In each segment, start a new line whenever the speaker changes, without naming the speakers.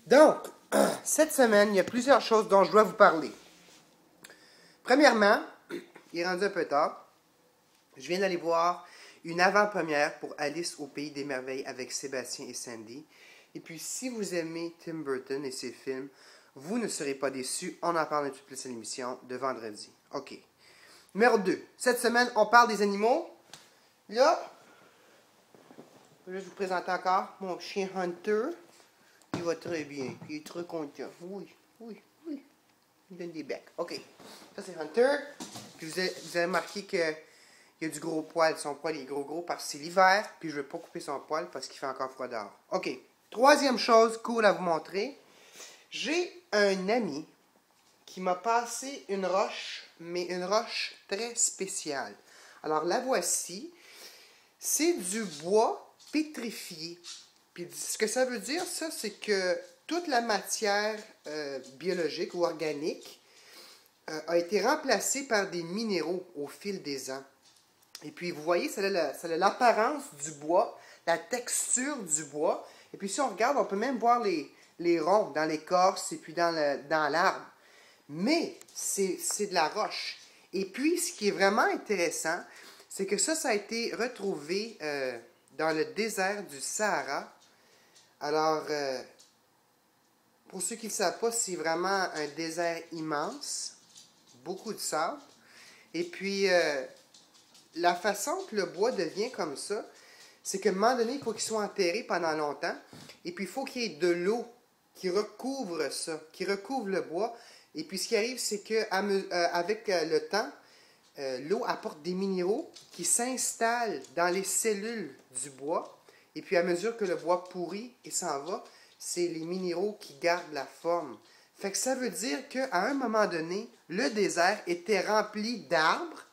Donc, cette semaine, il y a plusieurs choses dont je dois vous parler. Premièrement, il est rendu un peu tard. Je viens d'aller voir une avant-première pour Alice au Pays des Merveilles avec Sébastien et Sandy. Et puis, si vous aimez Tim Burton et ses films, vous ne serez pas déçus. On en parle un petit peu plus à l'émission de vendredi. OK. Numéro 2. Cette semaine, on parle des animaux. Là, je vais vous présenter encore mon chien Hunter. Il va très bien. Il est très content. Oui. Il donne des becs. OK. Ça, c'est Hunter. Puis vous avez remarqué qu'il y a du gros poil. Son poil est gros parce que c'est l'hiver. Puis je ne veux pas couper son poil parce qu'il fait encore froid dehors. OK. Troisième chose cool à vous montrer. J'ai un ami qui m'a passé une roche, mais une roche très spéciale. Alors, la voici. C'est du bois pétrifié. Puis ce que ça veut dire, ça, c'est que toute la matière biologique ou organique a été remplacée par des minéraux au fil des ans. Et puis, vous voyez, ça a l'apparence du bois, la texture du bois. Et puis, si on regarde, on peut même voir les ronds dans l'écorce et puis dans l'arbre. Mais c'est de la roche. Et puis, ce qui est vraiment intéressant, c'est que ça a été retrouvé dans le désert du Sahara. Alors, pour ceux qui ne le savent pas, c'est vraiment un désert immense, beaucoup de sable. Et puis, la façon que le bois devient comme ça, c'est qu'à un moment donné, il faut qu'il soit enterré pendant longtemps. Et puis, il faut qu'il y ait de l'eau qui recouvre ça, qui recouvre le bois. Et puis, ce qui arrive, c'est qu'avec le temps, l'eau apporte des minéraux qui s'installent dans les cellules du bois. Et puis, à mesure que le bois pourrit et s'en va, c'est les minéraux qui gardent la forme. Fait que ça veut dire qu'à un moment donné, le désert était rempli d'arbres,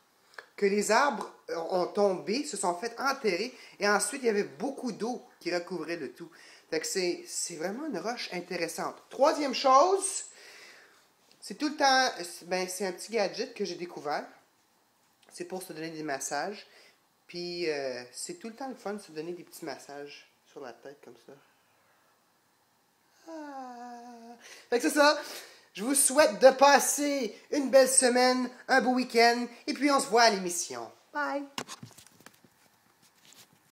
que les arbres ont tombé, se sont fait enterrer, et ensuite, il y avait beaucoup d'eau qui recouvrait le tout. Fait que c'est vraiment une roche intéressante. Troisième chose, c'est tout le temps, c'est un petit gadget que j'ai découvert. C'est pour se donner des massages. Puis, c'est tout le temps le fun de se donner des petits massages sur la tête comme ça. Ah. Fait que c'est ça. Je vous souhaite de passer une belle semaine, un beau week-end. Et puis, on se voit à l'émission. Bye!